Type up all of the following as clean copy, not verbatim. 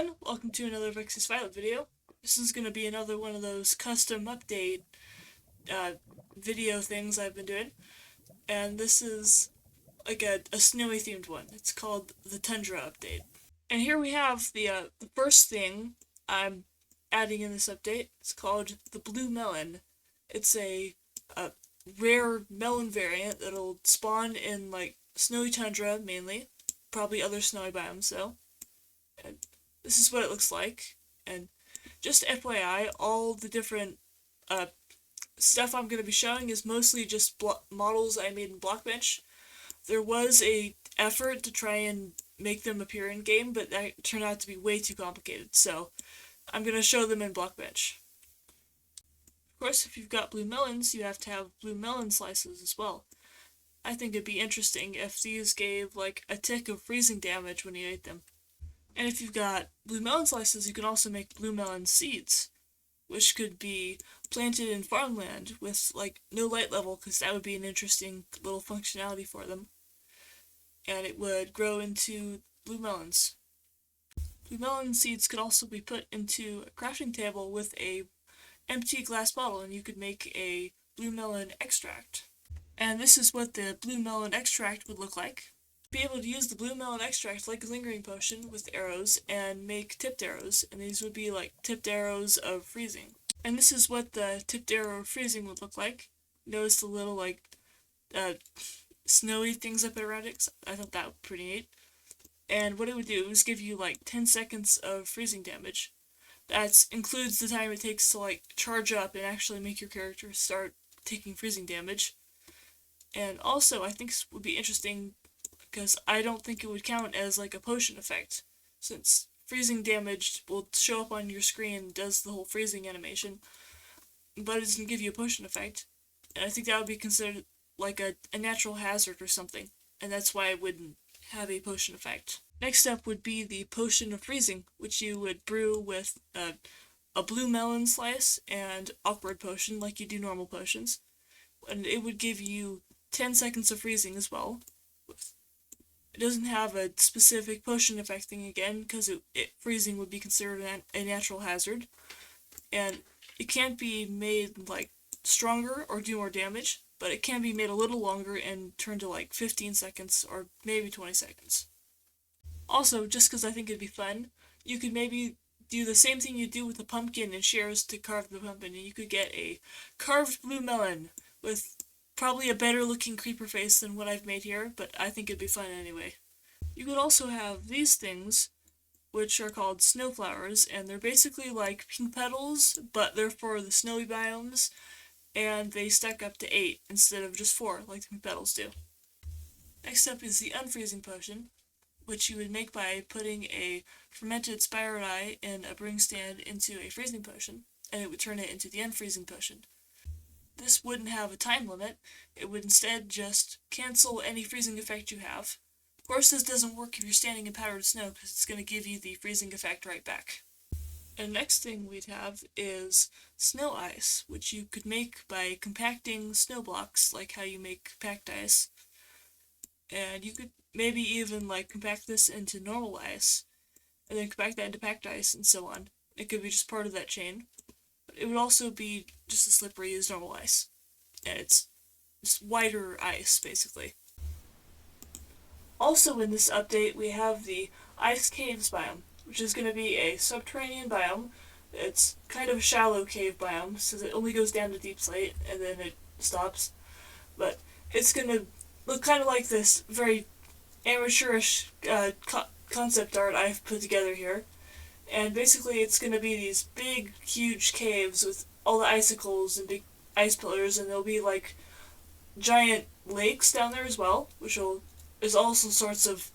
everyone, welcome to another Vexus Violet video. This is going to be another one of those custom update video things I've been doing, and this is like a snowy themed one. It's called the Tundra update. And here we have the first thing I'm adding in this update. It's called the Blue Melon. It's a rare melon variant that'll spawn in like snowy tundra mainly, probably other snowy biomes though. And this is what it looks like. And just FYI, all the different stuff I'm going to be showing is mostly just models I made in Blockbench. There was a effort to try and make them appear in game, but that turned out to be way too complicated, so I'm going to show them in Blockbench. Of course, if you've got blue melons, you have to have blue melon slices as well. I think it'd be interesting if these gave like a tick of freezing damage when you ate them. And if you've got blue melon slices, you can also make blue melon seeds, which could be planted in farmland with like no light level, because that would be an interesting little functionality for them. And it would grow into blue melons. Blue melon seeds could also be put into a crafting table with a empty glass bottle, and you could make a blue melon extract. And this is what the blue melon extract would look like. Be able to use the blue melon extract like a lingering potion with arrows and make tipped arrows, and these would be like tipped arrows of freezing. And this is what the tipped arrow of freezing would look like. Notice the little like snowy things up around it. I thought that was pretty neat. And what it would do is give you like 10 seconds of freezing damage. That includes the time it takes to like charge up and actually make your character start taking freezing damage. And also, I think this would be interesting because I don't think it would count as like a potion effect, since freezing damage will show up on your screen, does the whole freezing animation, but it doesn't give you a potion effect. And I think that would be considered like a natural hazard or something, and that's why it wouldn't have a potion effect. Next up would be the potion of freezing, which you would brew with a blue melon slice and awkward potion like you do normal potions, and it would give you 10 seconds of freezing as well. It doesn't have a specific potion effect thing again, because freezing would be considered a natural hazard, and it can't be made like stronger or do more damage, but it can be made a little longer and turn to like 15 seconds or maybe 20 seconds. Also, just because I think it'd be fun, you could maybe do the same thing you do with the pumpkin and shears to carve the pumpkin, and you could get a carved blue melon with probably a better looking creeper face than what I've made here, but I think it'd be fun anyway. You could also have these things, which are called snowflowers, and they're basically like pink petals, but they're for the snowy biomes, and they stack up to 8 instead of just 4 like the pink petals do. Next up is the unfreezing potion, which you would make by putting a fermented spiral eye in a brewing stand into a freezing potion, and it would turn it into the unfreezing potion. This wouldn't have a time limit. It would instead just cancel any freezing effect you have. Of course, this doesn't work if you're standing in powdered snow, because it's going to give you the freezing effect right back. And next thing we'd have is snow ice, which you could make by compacting snow blocks, like how you make packed ice. And you could maybe even like compact this into normal ice, and then compact that into packed ice, and so on. It could be just part of that chain. But it would also be just as slippery as normal ice. And it's just whiter ice, basically. Also in this update, we have the Ice Caves biome, which is going to be a subterranean biome. It's kind of a shallow cave biome, so it only goes down to deep slate, and then it stops. But it's going to look kind of like this very amateurish concept art I've put together here. And basically it's going to be these big, huge caves with all the icicles and big ice pillars, and there'll be like giant lakes down there as well, which is also sorts of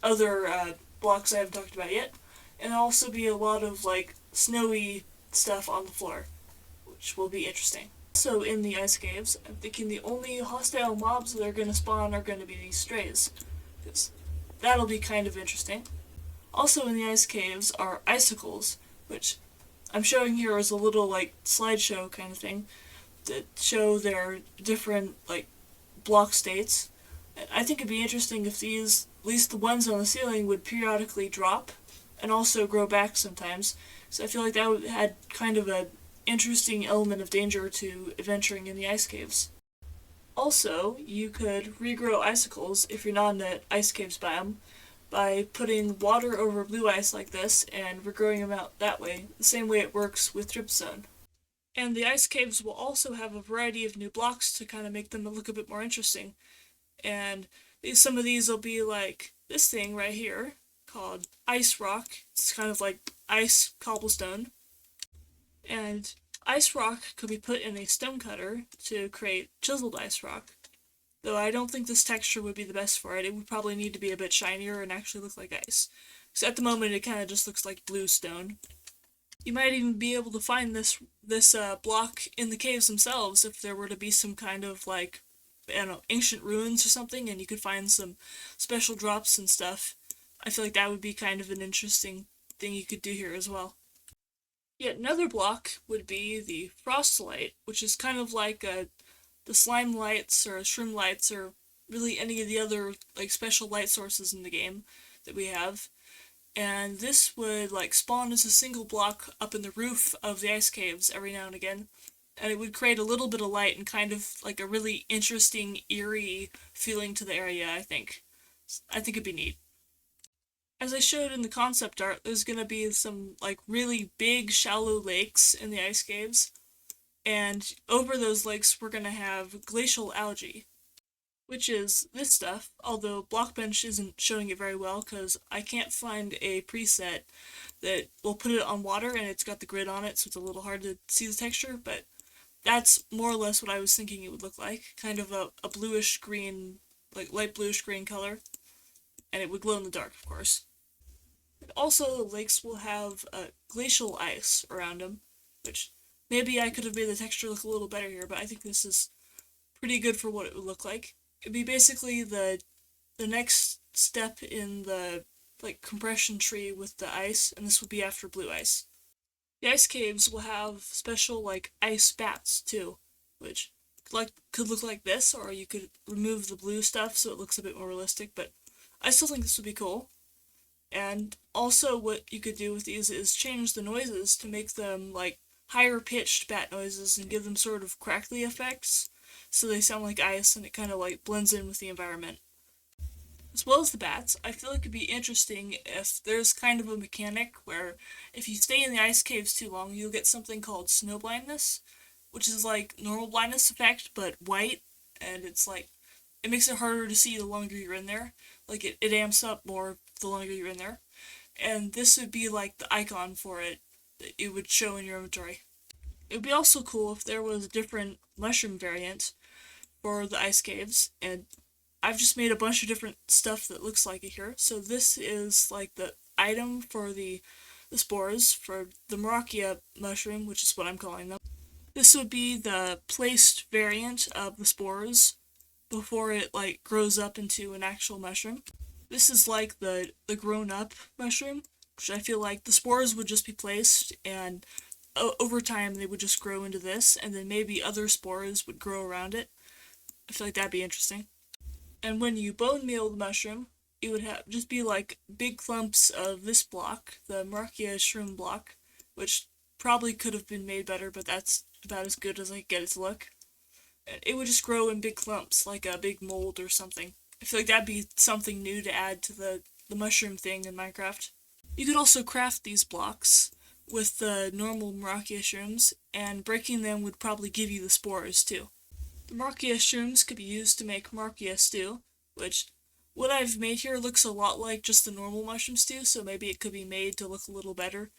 other blocks I haven't talked about yet. And there'll also be a lot of like snowy stuff on the floor, which will be interesting. Also in the ice caves, I'm thinking the only hostile mobs that are going to spawn are going to be these strays, because that'll be kind of interesting. Also in the ice caves are icicles, which I'm showing here as a little like slideshow kind of thing that show their different like block states. And I think it'd be interesting if these, at least the ones on the ceiling, would periodically drop and also grow back sometimes. So I feel like that had kind of a interesting element of danger to adventuring in the ice caves. Also, you could regrow icicles if you're not in the ice caves biome by putting water over blue ice like this and regrowing them out that way, the same way it works with dripstone. And the ice caves will also have a variety of new blocks to kind of make them look a bit more interesting. And some of these will be like this thing right here called ice rock. It's kind of like ice cobblestone. And ice rock could be put in a stone cutter to create chiseled ice rock. Though I don't think this texture would be the best for it. It would probably need to be a bit shinier and actually look like ice. Because at the moment it kind of just looks like blue stone. You might even be able to find this block in the caves themselves if there were to be some kind of like, I don't know, ancient ruins or something, and you could find some special drops and stuff. I feel like that would be kind of an interesting thing you could do here as well. Yet another block would be the frost light, which is kind of like the slime lights or shroom lights or really any of the other like special light sources in the game that we have. And this would like spawn as a single block up in the roof of the ice caves every now and again, and it would create a little bit of light and kind of like a really interesting, eerie feeling to the area. I think it'd be neat. As I showed in the concept art, there's gonna be some like really big, shallow lakes in the ice caves, and over those lakes we're gonna have glacial algae, which is this stuff, although Blockbench isn't showing it very well because I can't find a preset that will put it on water and it's got the grid on it, so it's a little hard to see the texture, but that's more or less what I was thinking it would look like. Kind of a bluish green, like light bluish green color, and it would glow in the dark, of course. And also, the lakes will have glacial ice around them, which maybe I could have made the texture look a little better here, but I think this is pretty good for what it would look like. It'd be basically the next step in the like compression tree with the ice, and this would be after blue ice. The ice caves will have special like ice bats too, which could look like this, or you could remove the blue stuff so it looks a bit more realistic, but I still think this would be cool. And also what you could do with these is change the noises to make them like higher pitched bat noises and give them sort of crackly effects so they sound like ice and it kind of like blends in with the environment. As well as the bats, I feel like it'd be interesting if there's kind of a mechanic where if you stay in the ice caves too long, you'll get something called snow blindness, which is like normal blindness effect but white, and it's like it makes it harder to see the longer you're in there. Like it amps up more the longer you're in there. And this would be like the icon for it that it would show in your inventory. It would be also cool if there was a different mushroom variant for the ice caves, and I've just made a bunch of different stuff that looks like it here. So this is like the item for the spores for the Marachia mushroom, which is what I'm calling them. This would be the placed variant of the spores before it like grows up into an actual mushroom. This is like the grown up mushroom, which I feel like the spores would just be placed and over time they would just grow into this, and then maybe other spores would grow around it. I feel like that'd be interesting. And when you bone meal the mushroom, it would have just be like big clumps of this block, the Marachia shroom block, which probably could have been made better, but that's about as good as I could get it to look. And it would just grow in big clumps, like a big mold or something. I feel like that'd be something new to add to the mushroom thing in Minecraft. You could also craft these blocks with the normal Marachia shrooms, and breaking them would probably give you the spores too. The Marachia shrooms could be used to make Marachia stew, which what I've made here looks a lot like just the normal mushroom stew, so maybe it could be made to look a little better.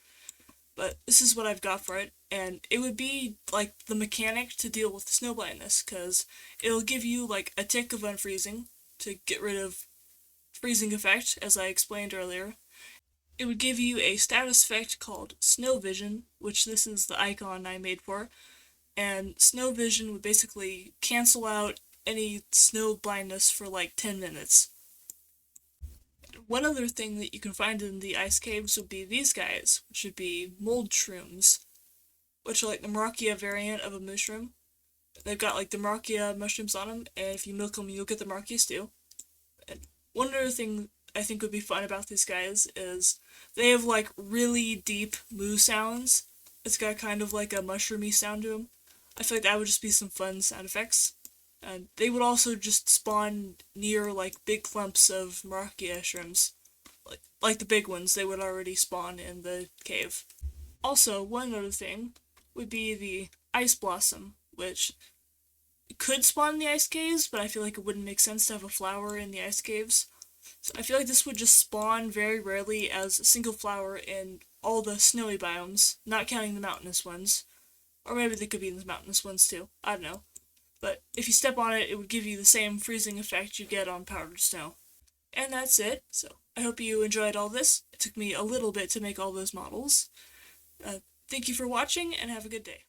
But this is what I've got for it, and it would be like the mechanic to deal with the snow blindness, because it'll give you like a tick of unfreezing to get rid of freezing effect, as I explained earlier. It would give you a status effect called Snow Vision, which this is the icon I made for, and Snow Vision would basically cancel out any snow blindness for like 10 minutes. One other thing that you can find in the ice caves would be these guys, which would be mold shrooms, which are like the Marachia variant of a mushroom. They've got like the Marachia mushrooms on them, and if you milk them, you'll get the Marachia stew. And one other thing I think would be fun about these guys is they have like really deep moo sounds. It's got kind of like a mushroomy sound to them. I feel like that would just be some fun sound effects. And they would also just spawn near like big clumps of Marakia shrooms. Like the big ones, they would already spawn in the cave. Also, one other thing would be the Ice Blossom, which could spawn in the ice caves, but I feel like it wouldn't make sense to have a flower in the ice caves. So I feel like this would just spawn very rarely as a single flower in all the snowy biomes, not counting the mountainous ones. Or maybe they could be in the mountainous ones too. I don't know. But if you step on it, it would give you the same freezing effect you get on powdered snow. And that's it. So I hope you enjoyed all this. It took me a little bit to make all those models. Thank you for watching, and have a good day.